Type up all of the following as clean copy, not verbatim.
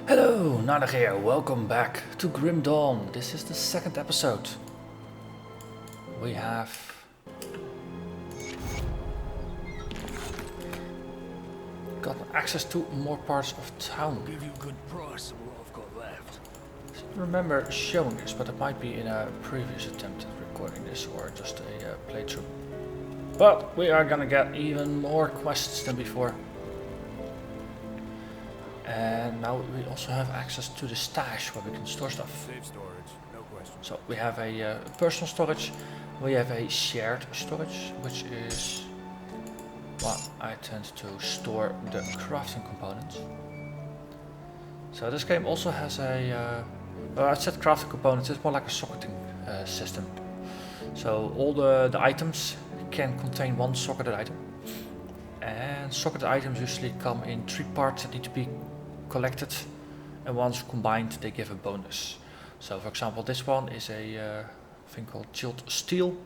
Hello, Narnach here. Welcome back to Grim Dawn. This is the second episode. We have gotten access to more parts of town. Give you a good price on what I've got left. I don't remember showing this, but it might be in a previous attempt at recording this or just a playthrough. But we are gonna get even more quests than before. And now we also have access to the stash where we can store stuff. Safe storage, no question. So we have a personal storage, we have a shared storage, which is what I tend to store the crafting components. So this game also has a, I said crafting components, it's more like a socketing system. So all the items can contain one socketed item. And socketed items usually come in 3 parts that need to be collected, and once combined they give a bonus. So for example, this one is a thing called chilled steel.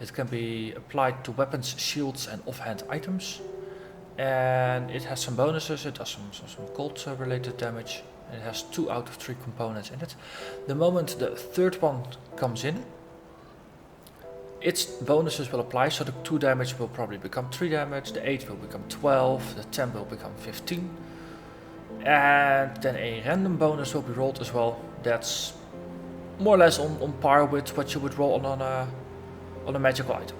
It can be applied to weapons, shields and offhand items, and it has some bonuses. It does some cold related damage. It has 2 out of 3 components in it. The moment the third one comes in, its bonuses will apply, so the 2 damage will probably become 3 damage, the 8 will become 12, the 10 will become 15. And then a random bonus will be rolled as well. That's more or less on par with what you would roll on a magical item.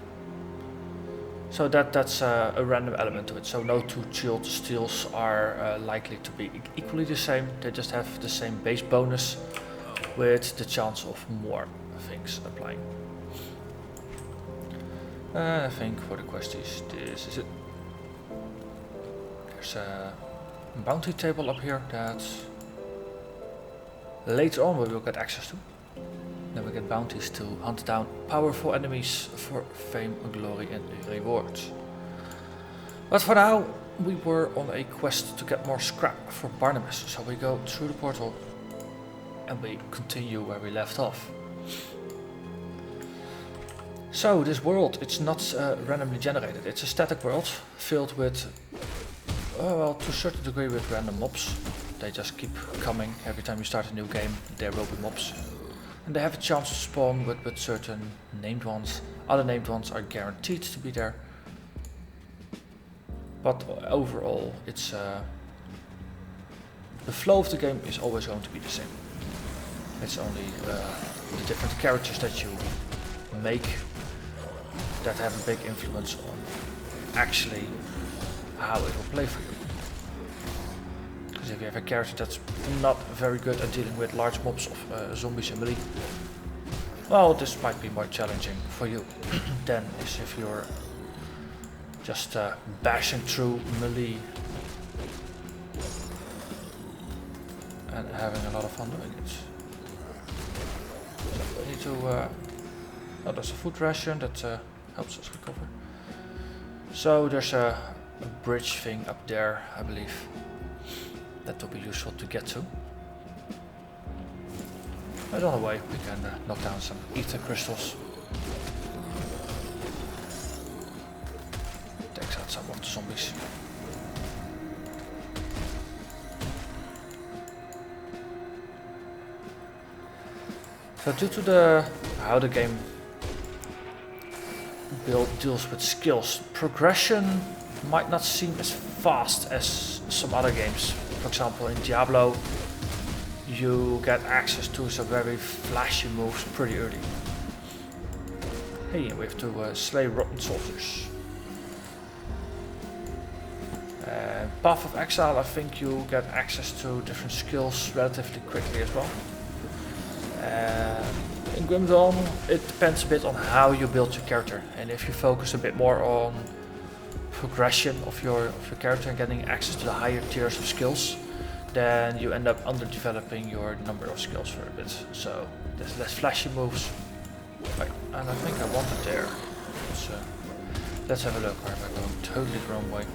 So that's a random element to it. So no 2 chilled steels are likely to be equally the same. They just have the same base bonus with the chance of more things applying. I think for the questies this is it. There's a bounty table up here that later on we will get access to. Then we get bounties to hunt down powerful enemies for fame, glory and rewards. But for now we were on a quest to get more scrap for Barnabas, so we go through the portal and we continue where we left off. So this world, it's not randomly generated, it's a static world filled with well, to a certain degree with random mobs. They just keep coming. Every time you start a new game, there will be mobs. And they have a chance to spawn with certain named ones. Other named ones are guaranteed to be there. But overall, it's the flow of the game is always going to be the same. It's only the different characters that you make that have a big influence on actually how it will play for you. Because if you have a character that's not very good at dealing with large mobs of zombies and melee, well, this might be more challenging for you than if you're just bashing through melee and having a lot of fun doing it. So we need to, oh, there's a food ration that helps us recover. So there's a bridge thing up there, I believe. That will be useful to get to. But on the way we can knock down some ether crystals. Takes out some of the zombies. So due to how the game deals with skills, progression might not seem as fast as some other games. For example, in Diablo, you get access to some very flashy moves pretty early. Hey, we have to slay rotten soldiers. Path of Exile, I think you get access to different skills relatively quickly as well. In Grim Dawn, it depends a bit on how you build your character, and if you focus a bit more on progression of your character and getting access to the higher tiers of skills, then you end up underdeveloping your number of skills for a bit. So there's less flashy moves. Right, and I think I wanted there. So let's have a look. Or am I going totally the wrong way?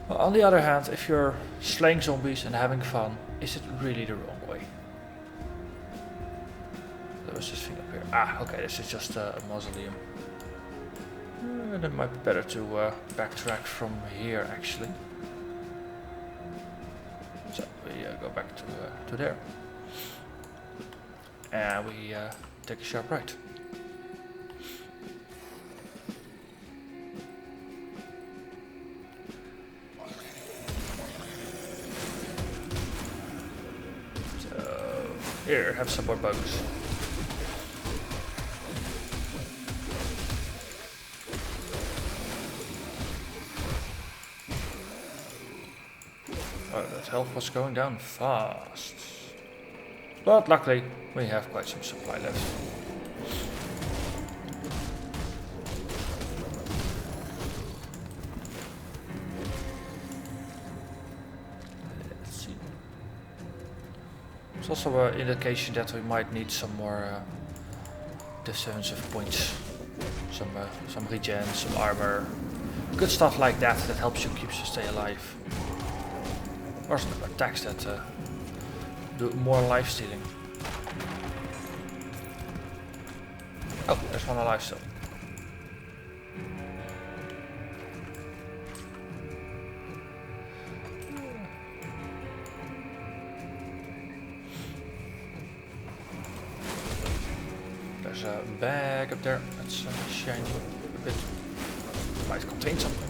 Well, on the other hand, if you're slaying zombies and having fun, is it really the wrong way? There was this thing up here. Ah, okay, this is just a mausoleum. And it might be better to backtrack from here actually. So we go back to there. And we take a sharp right. So here, have some more bugs. Oh, that health was going down fast. But luckily, we have quite some supply left. Let's see. It's also an indication that we might need some more defensive points. Some regen, some armor. Good stuff like that that helps you keep you stay alive. Or some attacks that do more life stealing. Oh, there's one alive still. There's a bag up there that's shiny a bit. Might contain something.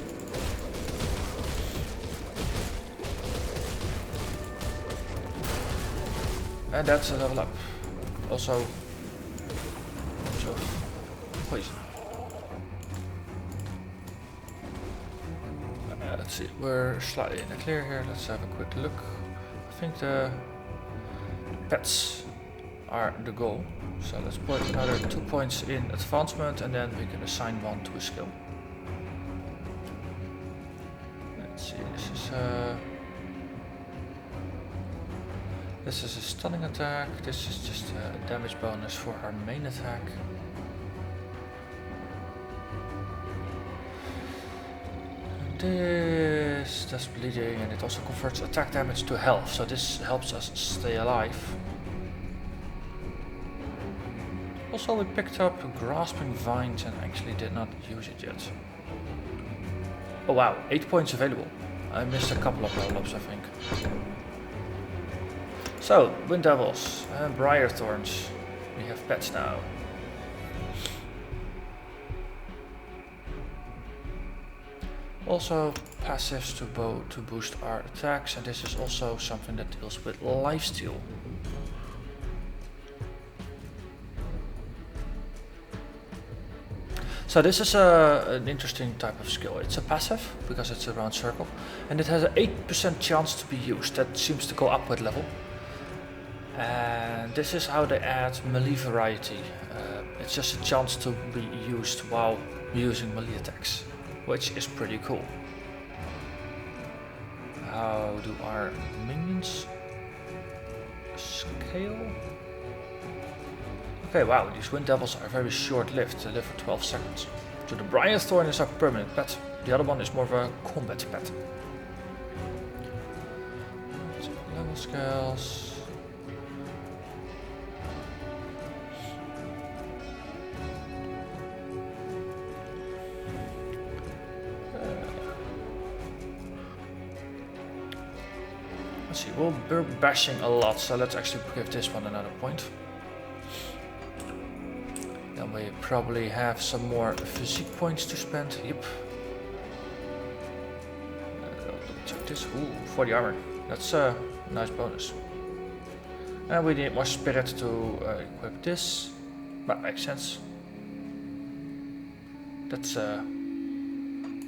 And that's a level up. Also, poison. Let's see, we're slightly in the clear here. Let's have a quick look. I think the pets are the goal. So let's put another 2 points in advancement and then we can assign one to a skill. Let's see, this is a stunning attack, this is just a damage bonus for our main attack. This does bleeding and it also converts attack damage to health, so this helps us stay alive. Also we picked up Grasping Vines and actually did not use it yet. Oh wow, 8 points available. I missed a couple of level ups I think. So, Wind Devils and Briarthorns. We have pets now. Also passives to boost our attacks, and this is also something that deals with lifesteal. So this is an interesting type of skill. It's a passive, because it's a round circle, and it has an 8% chance to be used. That seems to go up with level. And this is how they add melee variety. It's just a chance to be used while using melee attacks, which is pretty cool. How do our minions scale? Okay, wow, these Wind Devils are very short-lived, they live for 12 seconds. So the Briarthorn is our permanent pet, the other one is more of a combat pet. So level scales. Let's see, we're bashing a lot, so let's actually give this one another point. Then we probably have some more physique points to spend. Yep. Check this. Ooh, 40 armor. That's a nice bonus. And we need more spirit to equip this. That makes sense. That's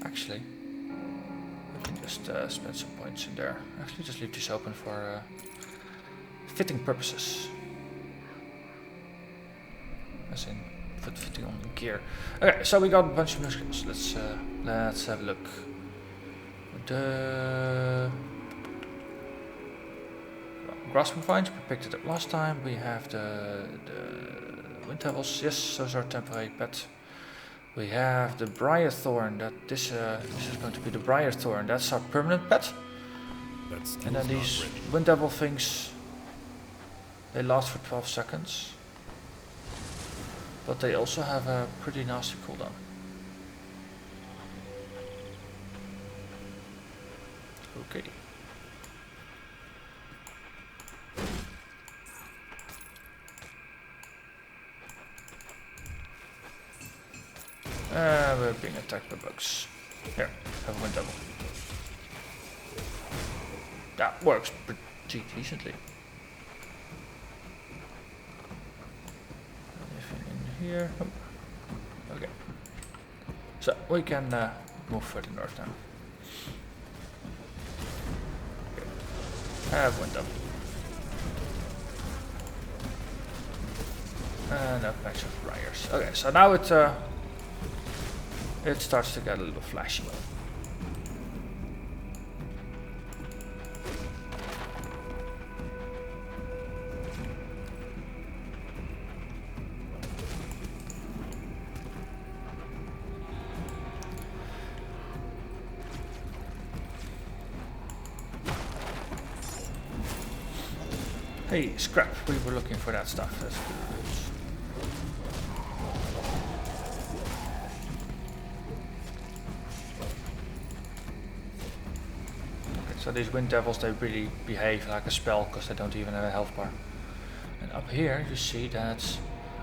actually. Just spend some points in there. Actually, just leave this open for fitting purposes. As in, fitting on gear. Okay, so we got a bunch of new skills. Let's have a look. The Grasping Vines, we picked it up last time. We have the Wind Devils. Yes, those are temporary pet. We have the Briarthorn. This is going to be the Briarthorn. That's our permanent pet. And then these Wind Devil things, they last for 12 seconds. But they also have a pretty nasty cooldown. Okay. We're being attacked by bugs. Here, have a wind devil. That works pretty decently. Anything in here? Oh. Okay. So we can move further north now. Okay. Have wind devil. And a patch of briars. Okay, so now it starts to get a little flashy. Hey, scrap, we were looking for that stuff. That's good. So these wind devils, they really behave like a spell because they don't even have a health bar. And up here you see that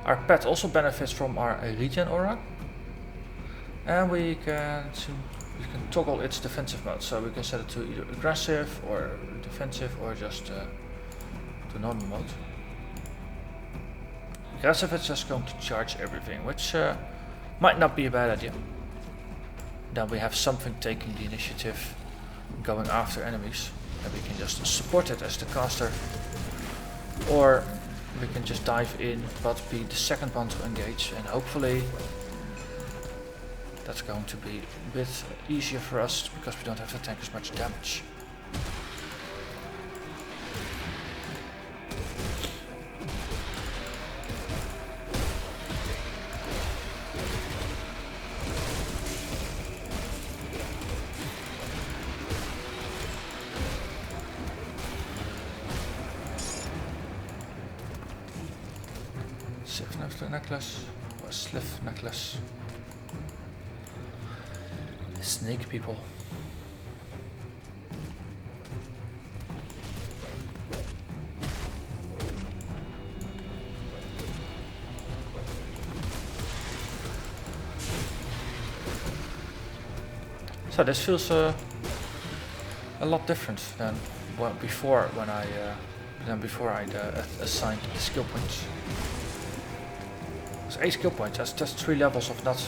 our pet also benefits from our regen aura. And we can toggle its defensive mode. So we can set it to either aggressive or defensive or just to normal mode. Aggressive is just going to charge everything, which might not be a bad idea. Then we have something taking the initiative, going after enemies, and we can just support it as the caster, or we can just dive in but be the second one to engage, and hopefully that's going to be a bit easier for us because we don't have to tank as much damage. Necklace, or Sliff necklace. Snake people. So this feels a lot different than before when I assigned the skill points. 8 skill points, that's just 3 levels of not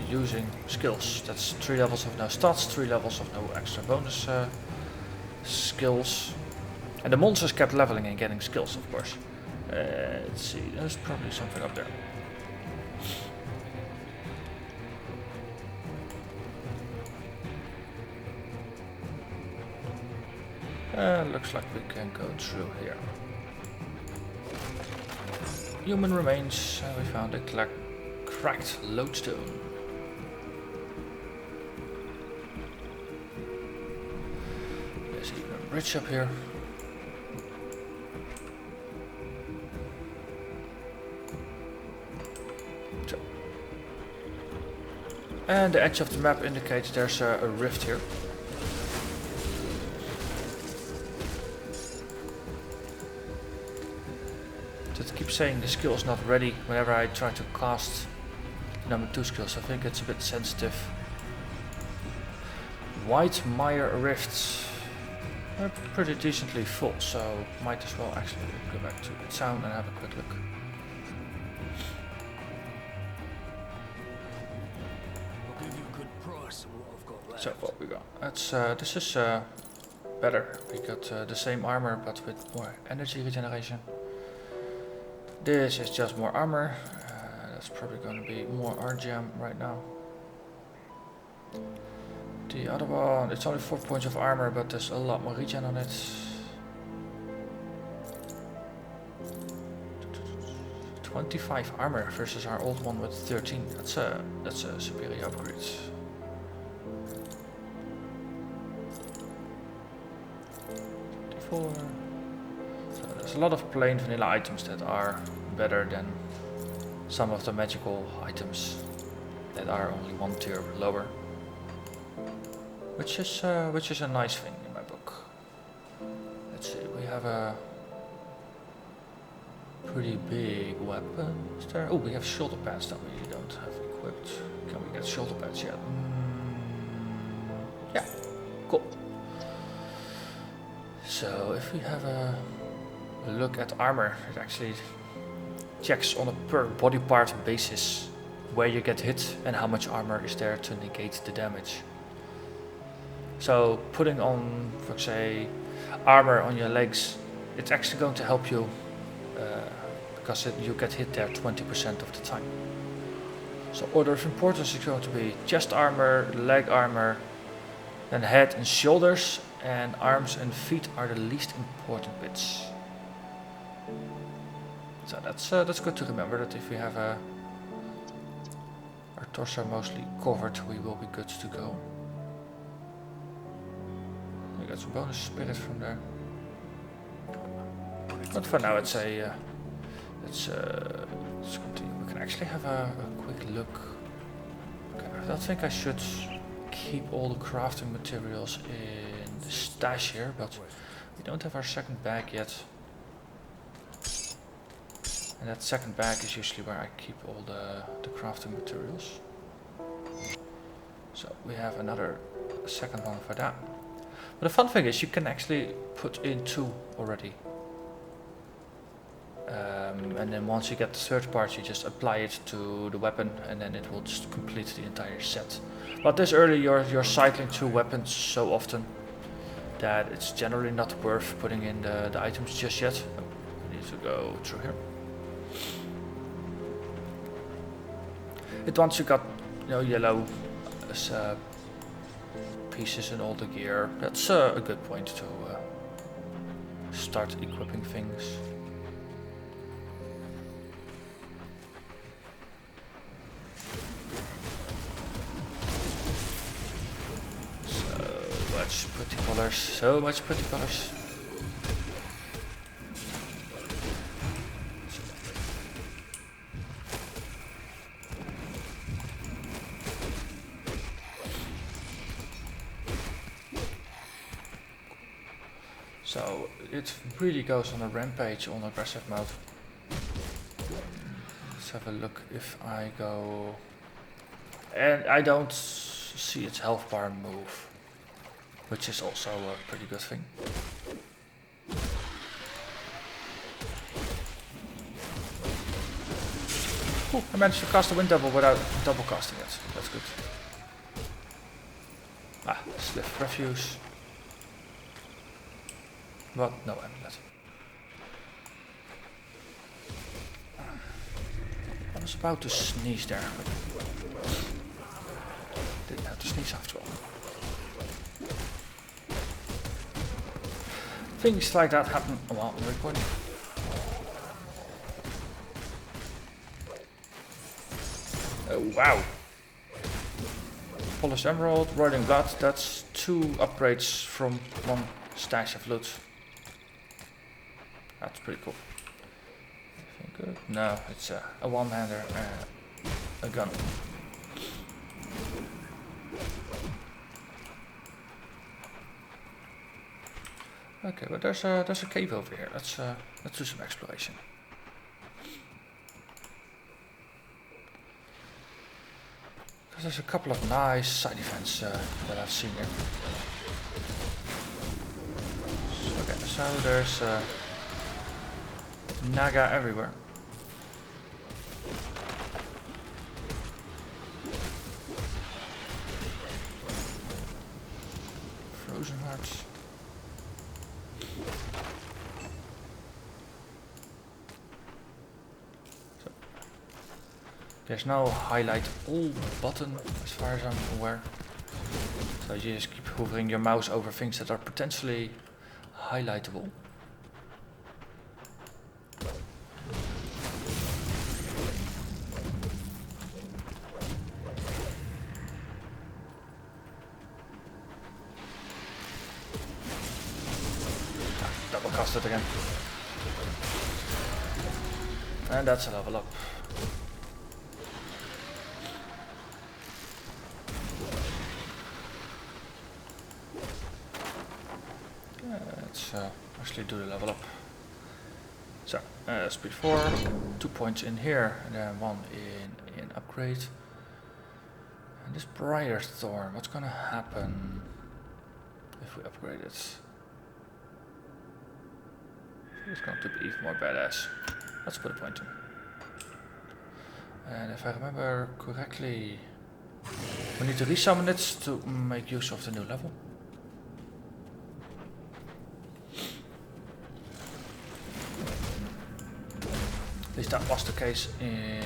using skills. That's 3 levels of no stats, 3 levels of no extra bonus skills. And the monsters kept leveling and getting skills, of course. Let's see, there's probably something up there. Looks like we can go through here. Human remains, and we found a cracked lodestone. There's even a bridge up here. So. And the edge of the map indicates there's a rift here. Keep saying the skill is not ready whenever I try to cast number 2 skills. I think it's a bit sensitive. White Mire Rifts are pretty decently full, so might as well actually go back to the town and have a quick look. I'll give you a good price on what I've got left. So what we got? This is better. We got the same armor but with more energy regeneration. This is just more armor. That's probably going to be more RGM right now. The other one, it's only 4 points of armor, but there's a lot more regen on it. 25 armor versus our old one with 13. That's a superior upgrade. So there's a lot of plain vanilla items that are better than some of the magical items that are only 1 tier lower, which is a nice thing. have a pretty big weapon. Is there? Oh, we have shoulder pads that we don't have equipped. Can we get shoulder pads yet? Yeah, cool. So if we have a look at armor, it actually checks on a per body part basis where you get hit and how much armor is there to negate the damage. So putting on, for say, armor on your legs, it's actually going to help you because you get hit there 20% of the time. So order of importance is going to be chest armor, leg armor, then head and shoulders, and arms and feet are the least important bits. So that's good to remember, that if we have our torso mostly covered, we will be good to go. We got some bonus spirit from there. But for now, let's continue. We can actually have a quick look. Okay, I don't think I should keep all the crafting materials in the stash here, but we don't have our second bag yet. And that second bag is usually where I keep all the crafting materials. So we have another second one for that. But the fun thing is you can actually put in 2 already. And then once you get the third part, you just apply it to the weapon and then it will just complete the entire set. But this early you're cycling through weapons so often that it's generally not worth putting in the items just yet. Oh, we need to go through here. Once you got yellow pieces in all the gear, that's a good point to start equipping things. So much pretty colors. So it really goes on a rampage on aggressive mode. Let's have a look if I go... And I don't see its health bar move, which is also a pretty good thing. Ooh, I managed to cast a wind double without double casting it. That's good. Ah, Sliff Refuse. But no amulet. I was about to sneeze there, but didn't have to sneeze after all. Things like that happen while I'm recording. Oh wow. Polished Emerald, Roiling Blood, that's 2 upgrades from 1 stash of loot. That's pretty cool. Anything good? No, it's a one-hander, a gun. Okay, but there's a cave over here. Let's do some exploration. Because there's a couple of nice side events that I've seen here. Okay, so there's Naga everywhere. Frozen hearts. So, there's no highlight all button as far as I'm aware. So you just keep hovering your mouse over things that are potentially highlightable. Double cast it again. And that's a level up. let's actually do the level up. So, as before, 2 points in here, and then 1 in upgrade. And this Briarthorn, what's gonna happen if we upgrade it? It's going to be even more badass. Let's put a point in. And if I remember correctly, we need to resummon it to make use of the new level. At least that was the case in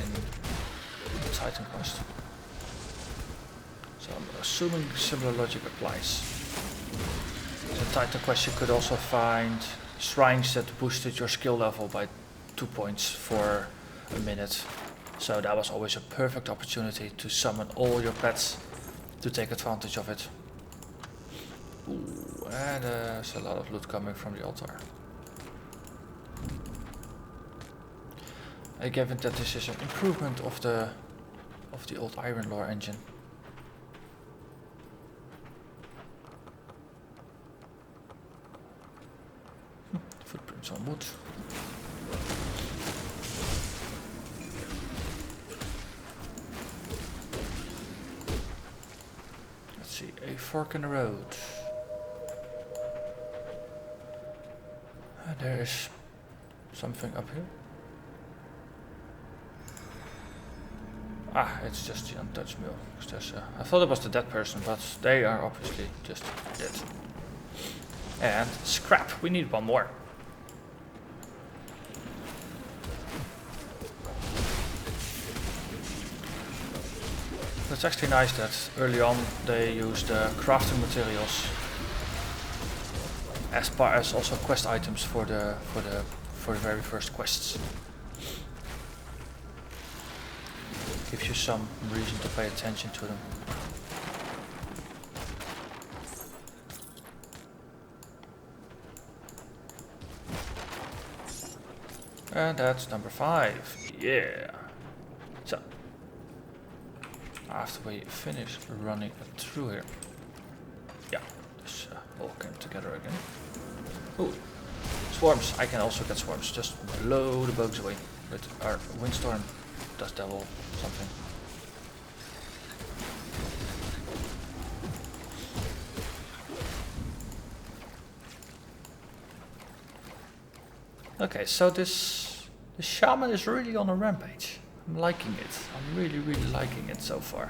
Titan Quest. So I'm assuming similar logic applies. In Titan Quest you could also find shrines that boosted your skill level by 2 points for a minute. So that was always a perfect opportunity to summon all your pets to take advantage of it. Ooh, and there's a lot of loot coming from the altar. Given that this is an improvement of the old Iron Lore engine. Footprints on wood. Let's see, a fork in the road. And there is something up here. Ah, it's just the untouched mill. I thought it was the dead person, but they are obviously just dead. And scrap, we need one more. It's actually nice that early on they used crafting materials as also quest items for the very first quests. Gives you some reason to pay attention to them. And that's number 5. Yeah. So after we finish running through here, yeah, this all came together again. Ooh, swarms! I can also get swarms. Just blow the bugs away. But our windstorm does double something. Okay, so the shaman is really on a rampage. I'm liking it. I'm really liking it so far.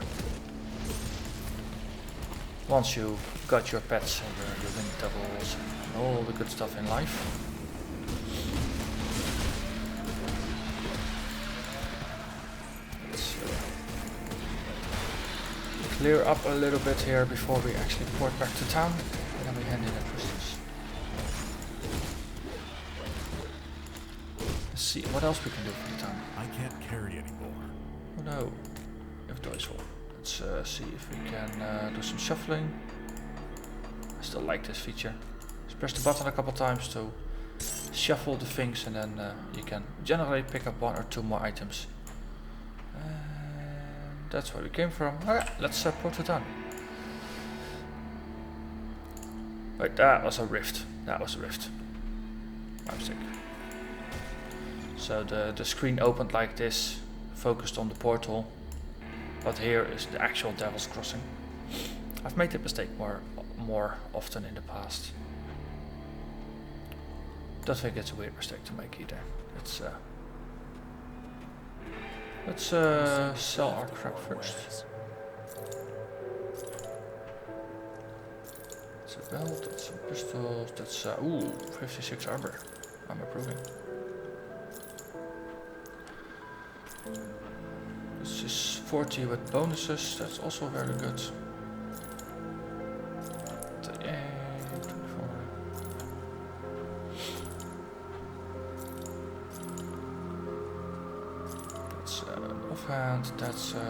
Once you got your pets and your wind devils and all the good stuff in life. Let's clear up a little bit here before we actually port back to town, and then we hand in our crystals. Let's see what else we can do for the town. I can't carry anymore. Oh no, inventory is full. Let's see if we can do some shuffling. I still like this feature. Just press the button a couple times to shuffle the things, and then you can generally pick up 1 or 2 more items. And that's where we came from. Alright, let's port it on. Wait, that was a rift. That was a rift. My mistake. So the screen opened like this, focused on the portal, but here is the actual Devil's Crossing. I've made that mistake more often in the past. Don't think it's a weird mistake to make either. Let's sell our crap first. That's a belt, that's some pistols, that's ooh, 56 armor. I'm approving. This is 40 with bonuses, that's also very good. 38, 24. That's an offhand, that's not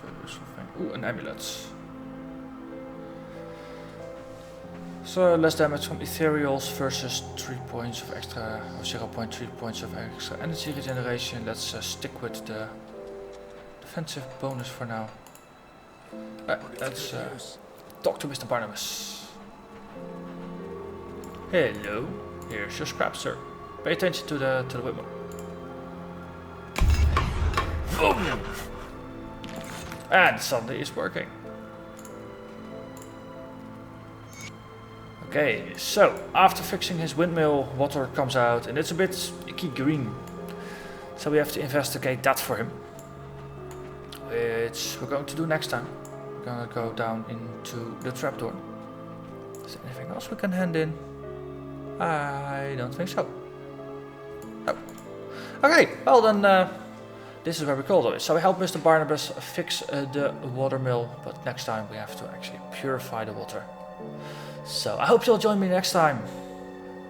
a useful thing. Ooh, an amulet. So less damage from ethereals versus 3 points of extra, or 0.3 points of extra energy regeneration. Let's stick with the defensive bonus for now. Let's talk to Mr. Barnabas. Hello. Here's your scrap, sir. Pay attention to the windmill. Boom! And suddenly it's working. Okay, so after fixing his windmill, water comes out and it's a bit icky green. So we have to investigate that for him. Which we're going to do next time. We're gonna go down into the trapdoor. Is there anything else we can hand in? I don't think so. Oh. Okay, well then this is where we call it. So we help Mr. Barnabas fix the water mill, but next time we have to actually purify the water. So I hope you'll join me next time.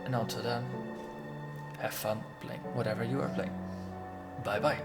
And until then, have fun playing whatever you are playing. Bye bye.